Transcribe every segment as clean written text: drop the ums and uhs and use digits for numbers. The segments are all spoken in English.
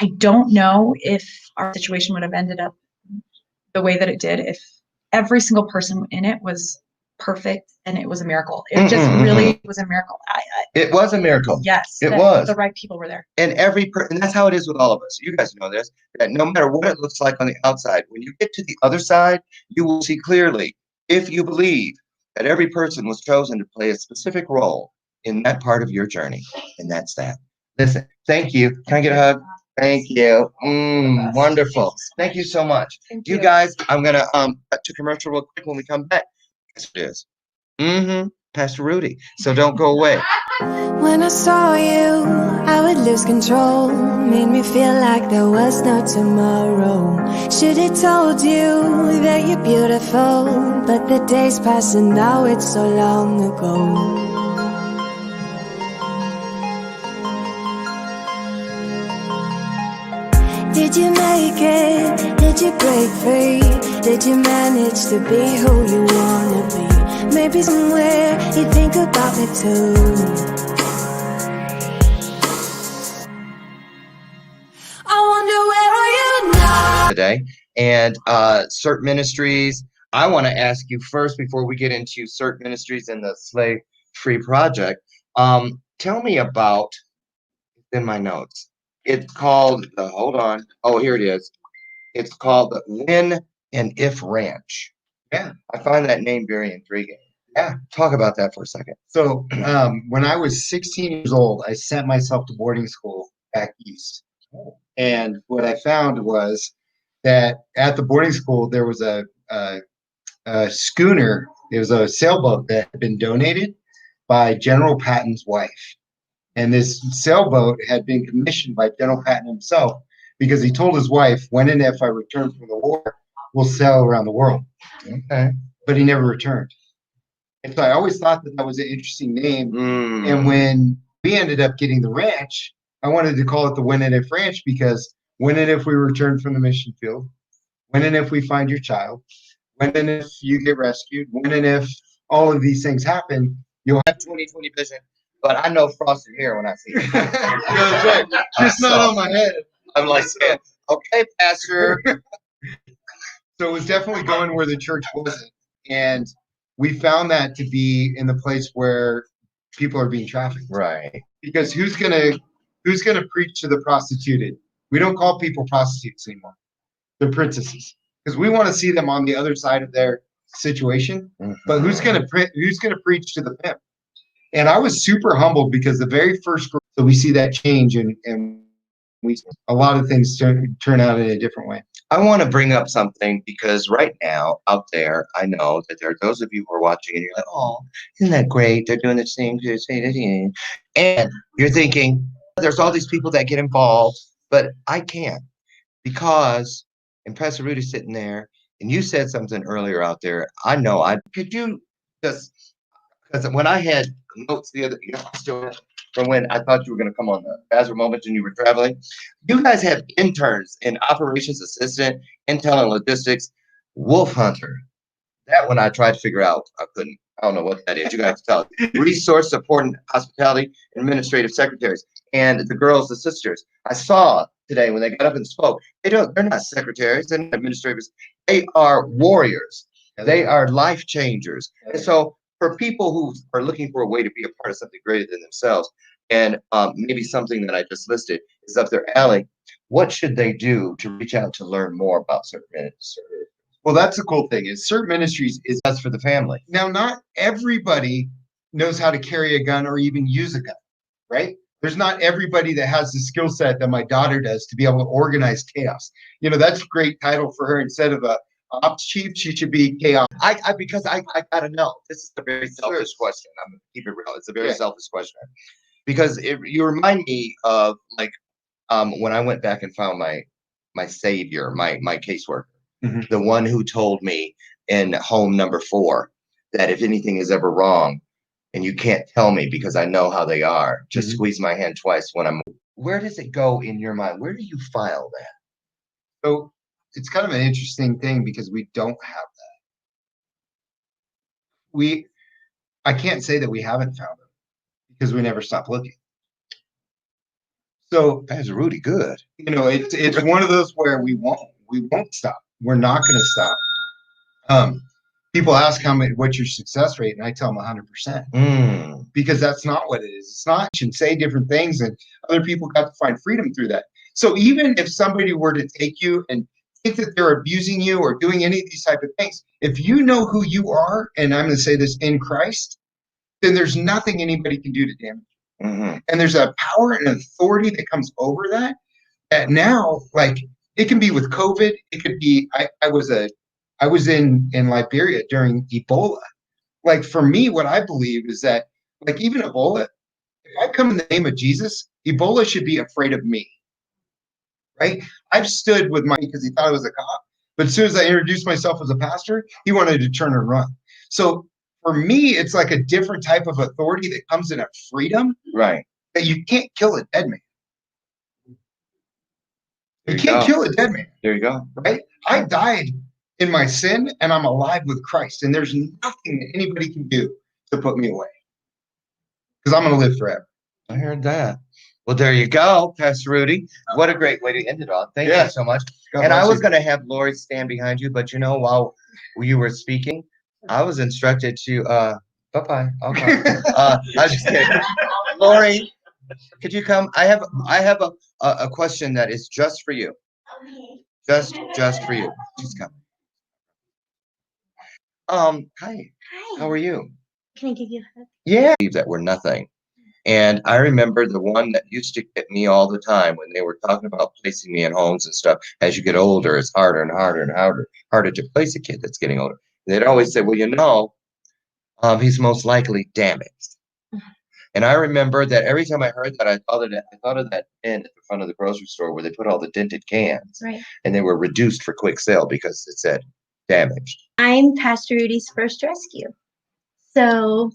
I don't know if our situation would have ended up the way that it did if every single person in it was perfect and it was a miracle. It just really was a miracle. It was a miracle. Yes, it was. The right people were there. And and that's how it is with all of us. You guys know this, that no matter what it looks like on the outside, when you get to the other side, you will see clearly if you believe that every person was chosen to play a specific role in that part of your journey. And that's that. Listen, thank you. Can I get a hug? Thank you. Wonderful. Thank you so much. You guys, I'm gonna cut to commercial real quick when we come back. Yes, it is. Pastor Rudy. So don't go away. When I saw you, I would lose control. Made me feel like there was no tomorrow. Should've told you that you're beautiful, but the days pass and now it's so long ago. Did you make it? Did you break free? Did you manage to be who you wanna be? Maybe somewhere you think about me too. I wonder where are you now? Today and CERT Ministries. I want to ask you first before we get into CERT Ministries and the Slave Free Project. Tell me about, in my notes. It's called, hold on. Oh, here it is. It's called the When and If Ranch. Yeah. I find that name very intriguing. Yeah. Talk about that for a second. So when I was 16 years old, I sent myself to boarding school back east. And what I found was that at the boarding school, there was a schooner. It was a sailboat that had been donated by General Patton's wife. And this sailboat had been commissioned by General Patton himself because he told his wife, when and if I return from the war, we'll sail around the world. Okay. But he never returned. And so I always thought that that was an interesting name. And when we ended up getting the ranch, I wanted to call it the When and If Ranch because when and if we return from the mission field, when and if we find your child, when and if you get rescued, when and if all of these things happen, you'll have 20/20 vision. But I know frosted hair when I see it. That's right. Just not on my head. I'm like, okay, Pastor. So it was definitely going where the church wasn't. And we found that to be in the place where people are being trafficked. Right. Because who's gonna preach to the prostituted? We don't call people prostitutes anymore. They're princesses. Because we want to see them on the other side of their situation. But who's gonna preach to the pimp? And I was super humbled because the very first group, so we see that change and we a lot of things turn out in a different way. I want to bring up something because right now out there, I know that there are those of you who are watching and you're like, oh, isn't that great? They're doing the same thing. And you're thinking, there's all these people that get involved, but I can't because, and Pastor Rudy's sitting there, and you said something earlier out there. I know, could you just, because when I had notes the other, from when I thought you were going to come on the Bazar Moments and you were traveling. You guys have interns in operations assistant, intel and logistics, wolf hunter. That one I tried to figure out. I couldn't. I don't know what that is. You guys tell us. Resource support and hospitality, administrative secretaries, and the girls, the sisters. I saw today when they got up and spoke. They're not secretaries. They're not administrators. They are warriors. They are life changers. And so for people who are looking for a way to be a part of something greater than themselves, and maybe something that I just listed is up their alley, what should they do to reach out to learn more about CERT Ministries? Well, that's the cool thing is CERT Ministries is That's for the family. now not everybody knows how to carry a gun or even use a gun, right? There's not everybody that has the skill set that my daughter does to be able to organize chaos. You know, that's a great title for her. Instead of a ops chief, she should be chaos. Because I gotta know. This is a very selfish question. I'm gonna keep it real. It's a very selfish question. Because you remind me of like when I went back and found my savior, my caseworker, the one who told me in home number 4 that if anything is ever wrong and you can't tell me because I know how they are, just squeeze my hand twice when I'm. Where does it go in your mind? Where do you file that? So it's kind of an interesting thing because we don't have that. I can't say that we haven't found it because we never stop looking. So, That's Rudy good. it's one of those where we won't stop. We're not going to stop. People ask what's your success rate, and I tell them 100%, because that's not what it is. It's not. You can say different things, and other people got to find freedom through that. So even if somebody were to take you and think that they're abusing you or doing any of these type of things, if you know who you are, and I'm going to say this, in Christ, then there's nothing anybody can do to damage you. And there's a power and authority that comes over that now, like, it can be with COVID. It could be, I was in Liberia during Ebola. Like, for me, what I believe is that, like, even Ebola, if I come in the name of Jesus, Ebola should be afraid of me. Right? I've stood with because he thought I was a cop. But as soon as I introduced myself as a pastor, he wanted to turn and run. So for me, it's like a different type of authority that comes in a freedom. Right. That you can't kill a dead man. You can't kill a dead man. There you go. Right? I died in my sin, and I'm alive with Christ. And there's nothing that anybody can do to put me away. Because I'm going to live forever. I heard that. Well, there you go, Pastor Rudy. What a great way to end it on. Thank you so much. And I was going to have Lori stand behind you, but while you were speaking, I was instructed to bye-bye. Okay. I was just kidding. Lori, could you come? I have a question that is just for you. Just for you. Just come. Hi. Hi. How are you? Can I give you a hug? Yeah. That were nothing. And I remember the one that used to get me all the time when they were talking about placing me in homes and stuff. As you get older, it's harder and harder and harder to place a kid that's getting older. They'd always say, well, he's most likely damaged. And I remember that every time I heard that, I thought of that inn at the front of the grocery store where they put all the dented cans. Right. And they were reduced for quick sale because it said damaged. I'm Pastor Rudy's first rescue. So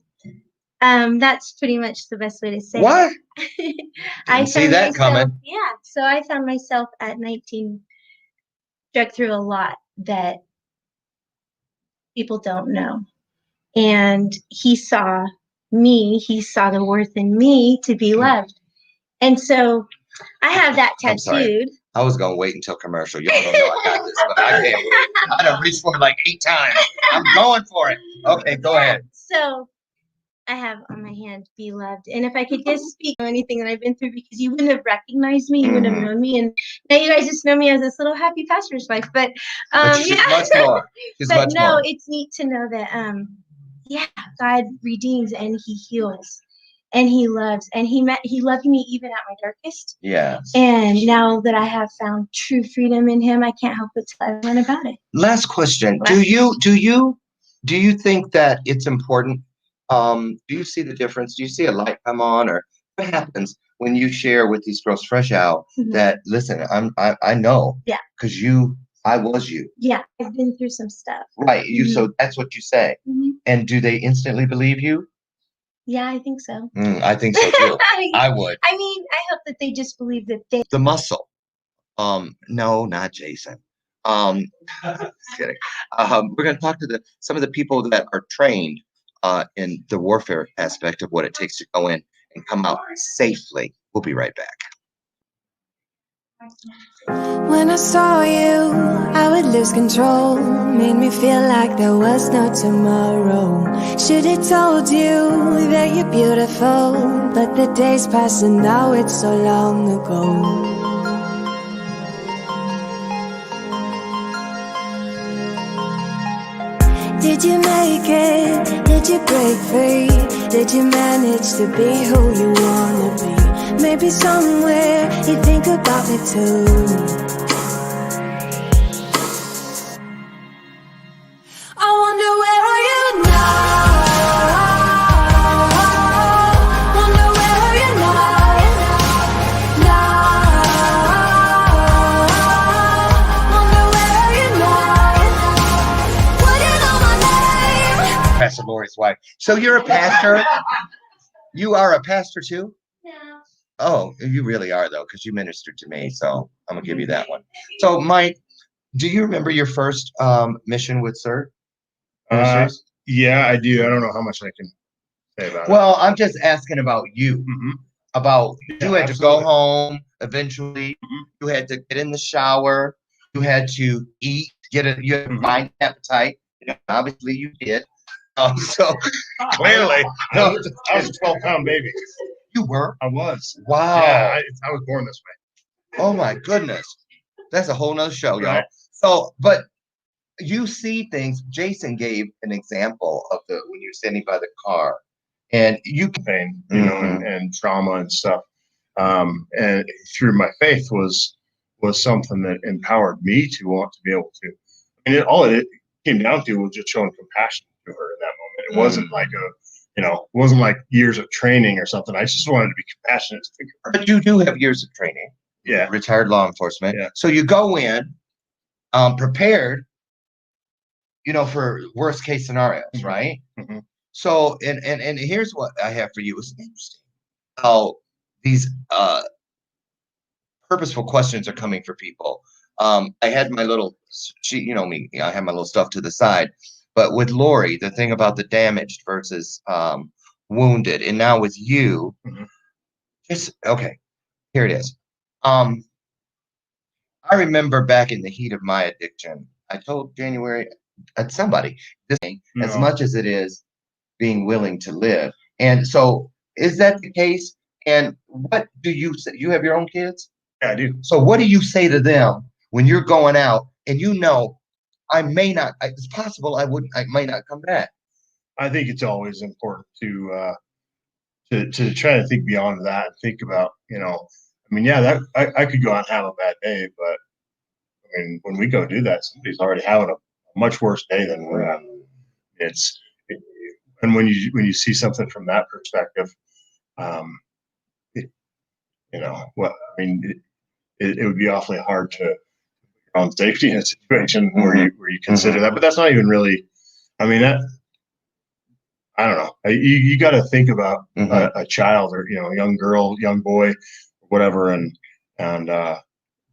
that's pretty much the best way to say What? it. I see that coming. Yeah. So I found myself at 19 struck through a lot that people don't know. And he saw the worth in me to be loved. And so I have that I'm sorry. tattooed. I was going to wait until commercial. Y'all don't know I got this, but I can't wait. I done reached for it like 8 times. I'm going for it. Okay, go ahead. So I have on my hand, be loved. And if I could just speak on anything that I've been through, because you wouldn't have recognized me, you wouldn't have known me. And now you guys just know me as this little happy pastor's wife. But she's much more. She's much more. It's neat to know that, God redeems and he heals and he loves. And he loved me even at my darkest. Yes. And now that I have found true freedom in him, I can't help but tell everyone about it. Last question. Do you think that it's important? Do you see the difference? Do you see a light come on, or what happens when you share with these girls fresh out that, listen, I know, because I was you. Yeah, I've been through some stuff. Right. So that's what you say. And do they instantly believe you? Yeah, I think so. I think so too. I would. I mean, I hope that they just believe that the muscle. No, not Jason. Just kidding. We're going to talk to some of the people that are trained in the warfare aspect of what it takes to go in and come out safely. We'll be right back. When I saw you, I would lose control. Made me feel like there was no tomorrow. Should've told you that you're beautiful, but the days pass and now it's so long ago. Did you make it? Did you break free? Did you manage to be who you wanna be? Maybe somewhere you think about me too. I wonder where are you now? Wonder where are you now? Wonder where are you now? Wouldn't know my name. Pastor Lori's wife. So you're a pastor? You are a pastor too? No. Oh, you really are though, because you ministered to me. So I'm gonna give you that one. So Mike, do you remember your first mission with Sir? Yeah, I do. I don't know how much I can say about it. Well, I'm just asking about you. about Yeah, you had to go absolutely. home eventually. Mhm. You had to get in the shower. You had to eat, you had to Mhm. find appetite. Obviously, you did. So Clearly, No, I was a 12-pound baby. you were. I was. Wow. Yeah, I was born this way. Oh my goodness. That's a whole nother show, y'all. Right. So, but you see things. Jason gave an example of when you're standing by the car, and you can. Pain, you know, and trauma and stuff. And through my faith was something that empowered me to want to be able to. And all it came down to was just showing compassion to her in that moment. It wasn't like it wasn't like years of training or something. I just wanted to be compassionate to her. But you do have years of training. Yeah. Retired law enforcement. Yeah. So you go in prepared, for worst case scenarios, Mhm. right? Mhm. So and here's what I have for you. It's interesting how these purposeful questions are coming for people. I had my little sheet, me, I had my little stuff to the side. But with Lori, the thing about the damaged versus wounded, and now with you, Mhm. just okay, here it is. I remember back in the heat of my addiction, I told January somebody this thing as No. much as it is being willing to live. And so is that the case? And what do you say? You have your own kids? Yeah, I do. So what do you say to them when you're going out and I may not, it's possible I might not come back. I think it's always important to try to think beyond that and think about, that I could go out and have a bad day, but I mean, when we go do that, somebody's already having a much worse day than we're having. And when you see something from that perspective, it would be awfully hard to your own safety in a situation where you consider that. But that's not even really. I mean, that I don't know. You got to think about a child or a young girl, young boy, whatever, and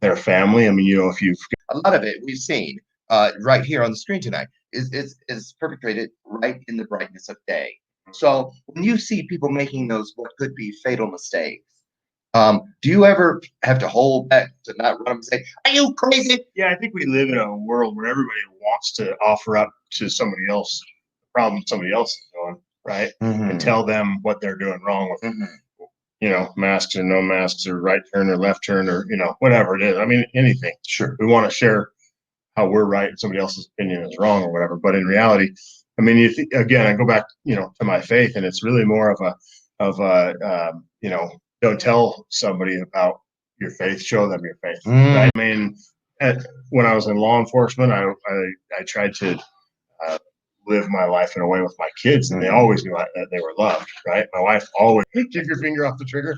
their family. I mean, if you've A lot of it we've seen right here on the screen tonight is perpetrated right in the brightness of day. So when you see people making those what could be fatal mistakes, do you ever have to hold back to not run up and say, "Are you crazy?" Yeah, I think we live in a world where everybody wants to offer up to somebody else the problem somebody else is doing, right? And tell them what they're doing wrong with, masks or no masks or right turn or left turn or, whatever it is. I mean, anything. Sure. We want to share how we're right and somebody else's opinion is wrong or whatever. But in reality, I mean, again, I go back, to my faith, and it's really more of a don't tell somebody about your faith, show them your faith. Right? I mean, when I was in law enforcement, I tried to live my life in a way with my kids, and they always knew that they were loved. Right? My wife always keep your finger off the trigger.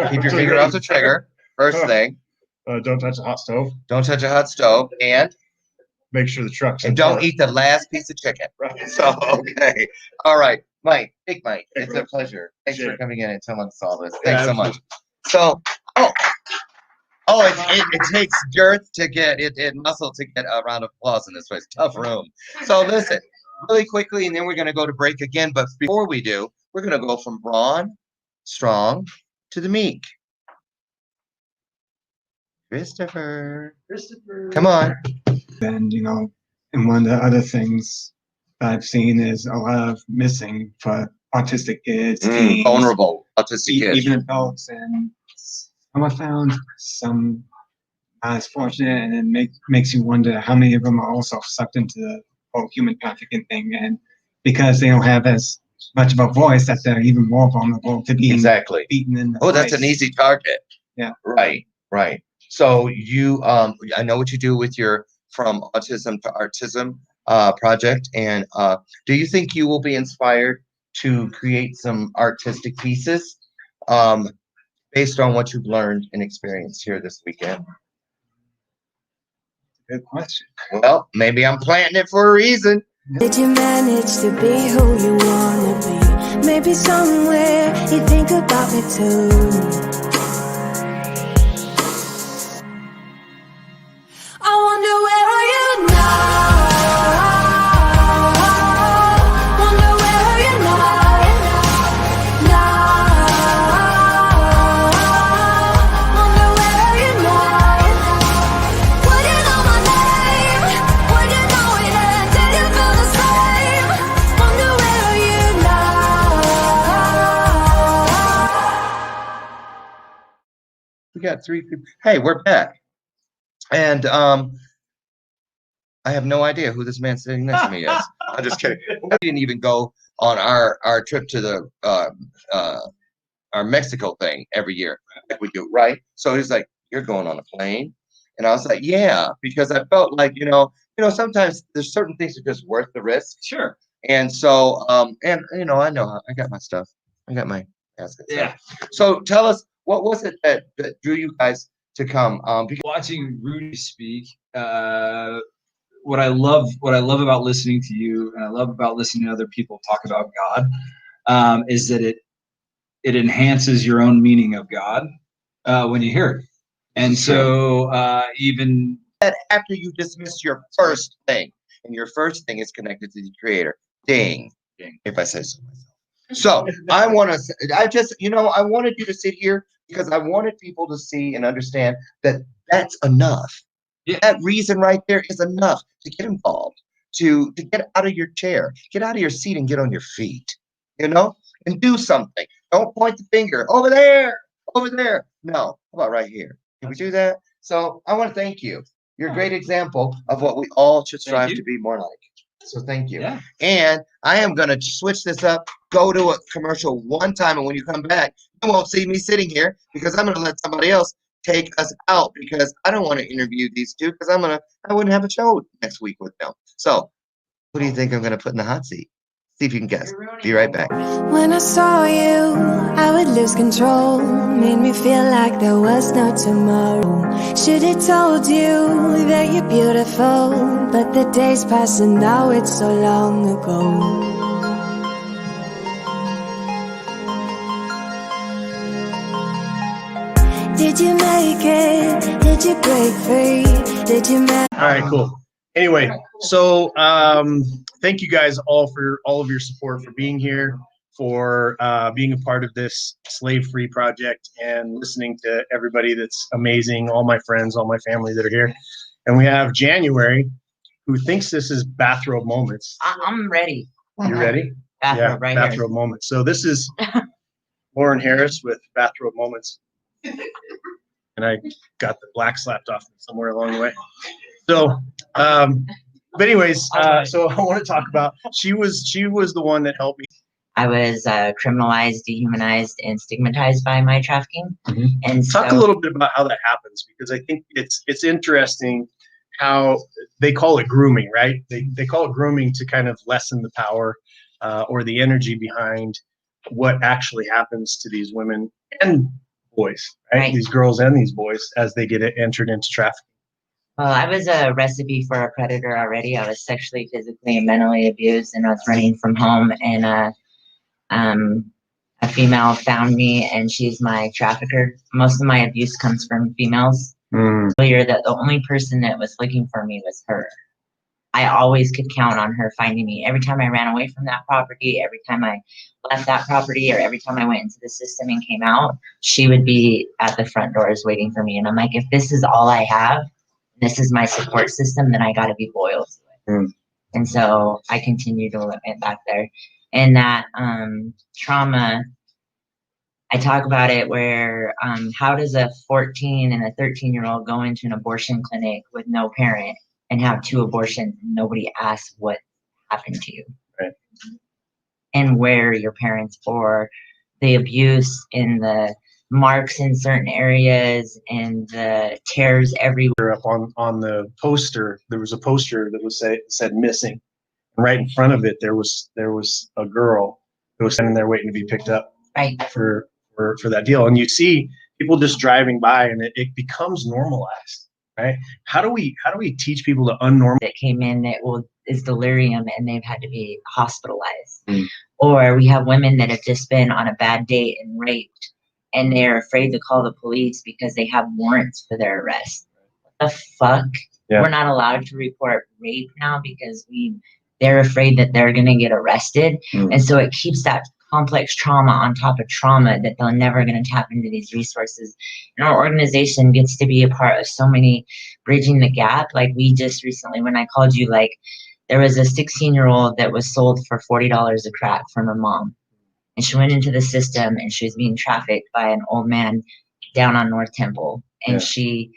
Keep your finger off the trigger. First thing. Don't touch a hot stove. Don't touch a hot stove, and make sure the truck's and don't eat the last piece of chicken. Right. So okay, all right, Mike, Big Mike, Hey, it's bro. a pleasure. Thanks Sure. for coming in and telling us all this. Yeah, Thanks so much. So, it takes girth to get it muscle to get a round of applause in this place. Tough room. So listen, really quickly, and then we're gonna go to break again. But before we do, we're gonna go from brawn, strong, to the meek. Christopher, come on. And, and one of the other things that I've seen is a lot of missing for autistic kids, teens, Vulnerable autistic kids. even adults. And some I found, some not as fortunate, and it makes you wonder how many of them are also sucked into the whole human trafficking thing. And because they don't have as much of a voice, that they're even more vulnerable to being Exactly. beaten in the Oh, that's an face. easy target. Yeah. Right. So you, I know what you do with your From Autism to Artism project, and do you think you will be inspired to create some artistic pieces based on what you've learned and experienced here this weekend? Good question. Well, maybe I'm planting it for a reason. Did you manage to be who you wanna be? Maybe somewhere you think about me too. I wonder where are you now? Wonder where are you now? We got 3 people. Hey, we're back. And I have no idea who this man sitting next to me is. I'm just kidding. We didn't even go on our trip to the our Mexico thing every year like we do, right? So he's like, "You're going on a plane?" And I was like, "Yeah," because I felt like, sometimes there's certain things that are just worth the risk. Sure. And so, and I know I got my stuff. I got my basket. Yeah. So tell us, what was it that drew you guys to come? Because Watching Rudy speak, what I love about listening to you, and I love about listening to other people talk about God, is that it enhances your own meaning of God when you hear it. And so even after you dismiss your first thing, and your first thing is connected to the Creator, ding, if I say so myself. So I wanted you to sit here because I wanted people to see and understand that that's enough. Yeah. That reason right there is enough to get involved, to get out of your chair, get out of your seat and get on your feet, and do something. Don't point the finger over there. No, how about right here? Can we do that? So I want to thank you. You're a great example of what we all should strive to be more like. So thank you. Yeah. And I am going to switch this up, go to a commercial one time, and when you come back, you won't see me sitting here because I'm going to let somebody else take us out because I don't want to interview these two because I wouldn't have a show next week with them. So who do you think I'm going to put in the hot seat? See if you can guess. Be right back. When I saw you, I would lose control. Made me feel like there was no tomorrow. Should've told you that you're beautiful, but the days pass and now it's so long ago. Did you make it? Did you break free? Did you make All right, cool. Anyway, so thank you guys all for all of your support, for being here, for being a part of this slave-free project, and listening to everybody that's amazing, all my friends, all my family that are here. And we have January, who thinks this is bathrobe moments. I'm ready. You ready? Bathrobe right bathrobe moments. So this is Lauren Harris with bathrobe moments. And I got the black slapped off me somewhere along the way. So, but anyways, so I want to talk about, she was the one that helped me. I was criminalized, dehumanized, and stigmatized by my trafficking. Mm-hmm. And Talk a little bit about how that happens, because I think it's interesting how they call it grooming, right? They call it grooming to kind of lessen the power or the energy behind what actually happens to these women and boys, right? These girls and these boys as they get entered into trafficking. Well, I was a recipe for a predator already. I was sexually, physically, and mentally abused, and I was running from home, and a female found me, and she's my trafficker. Most of my abuse comes from females. Earlier, that the only person that was looking for me was her. I always could count on her finding me. Every time I ran away from that property, every time I left that property, or every time I went into the system and came out, she would be at the front doors waiting for me. And I'm like, if this is all I have, this is my support system, then I got to be loyal to it. And so I continue to live it back there. And that trauma, I talk about it where how does a 14 and a 13-year-old go into an abortion clinic with no parent and have 2 abortions and nobody asks what happened to you? Right. And where your parents, or the abuse and the marks in certain areas and the tears everywhere. Up on the poster, there was a poster that said missing. And right in front of it, there was a girl who was standing there waiting to be picked up. Right. For that deal. And you see people just driving by, and it becomes normalized, right? How do we teach people to unnormalize? That came in that is delirium and they've had to be hospitalized. Or we have women that have just been on a bad date and raped, and they're afraid to call the police because they have warrants for their arrest. What the fuck? Yeah. We're not allowed to report rape now because they're afraid that they're going to get arrested. And so it keeps that complex trauma on top of trauma that they're never going to tap into these resources. And our organization gets to be a part of so many bridging the gap. Like we just recently, when I called you, like there was a 16-year-old that was sold for $40 a crack from her mom. And she went into the system and she was being trafficked by an old man down on North Temple, and Yeah. she,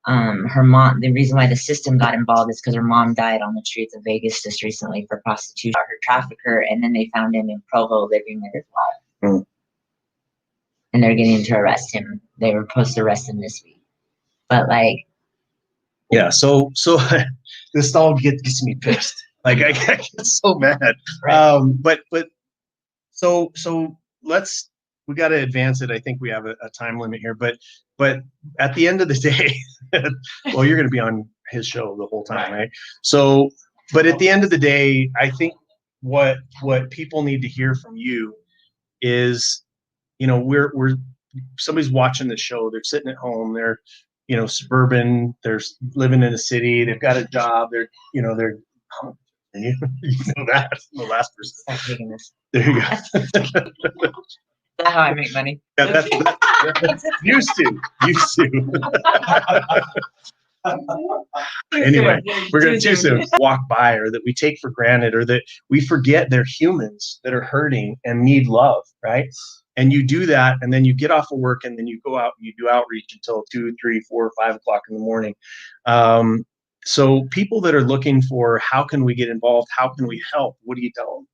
her mom. The reason why the system got involved is because her mom died on the streets of Vegas just recently for prostitution. Her trafficker, and then they found him in Provo living with his wife, and they're getting to arrest him. They were supposed to arrest him this week, but like, Yeah. So this all gets me pissed. Like I get so mad. Right. But so we got to advance it. I think we have a time limit here, but at the end of the day, well, you're going to be on his show the whole time, right? So, but at the end of the day, I think what people need to hear from you is, you know, we're somebody's watching the show. They're sitting at home. They're, you know, suburban. They're living in a city. They've got a job. They're, you know, they're. You know that the last person. start taking this. There you go. Is that how I make money? Yeah, that's used to. Anyway, we're gonna too soon walk by, or that we take for granted, or that we forget they're humans that are hurting and need love, right? And you do that, and then you get off of work, and then you go out and you do outreach until 2, 3, 4, 5 o'clock in the morning. So people that are looking for how can we get involved, how can we help, what do you tell them?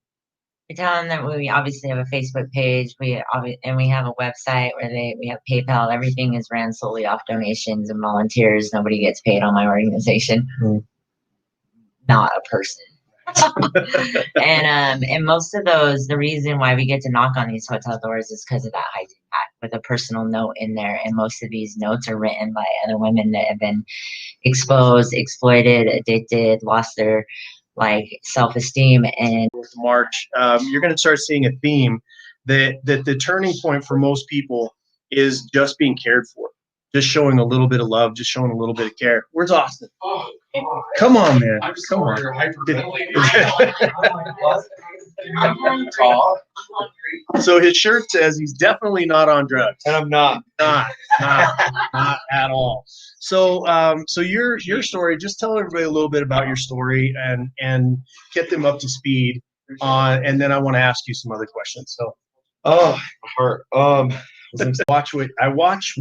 We tell them that we obviously have a Facebook page. We have a website where we have PayPal. Everything is ran solely off donations and volunteers. Nobody gets paid on my organization. Not a person. And most of those, the reason why we get to knock on these hotel doors is because of that hygiene pact with a personal note in there. And most of these notes are written by other women that have been exposed, exploited, addicted, lost their like self-esteem. And March, you're going to start seeing a theme that the turning point for most people is just being cared for, just showing a little bit of love, just showing a little bit of care. Where's Austin? Oh, Come on, man. I'm Come on. sorry, you're hyperventilating. I'm hungry. So his shirt says he's definitely not on drugs. And I'm not. Not at all. So your story, just tell everybody a little bit about your story and get them up to speed on, and then I want to ask you some other questions. So Oh, my heart. I watch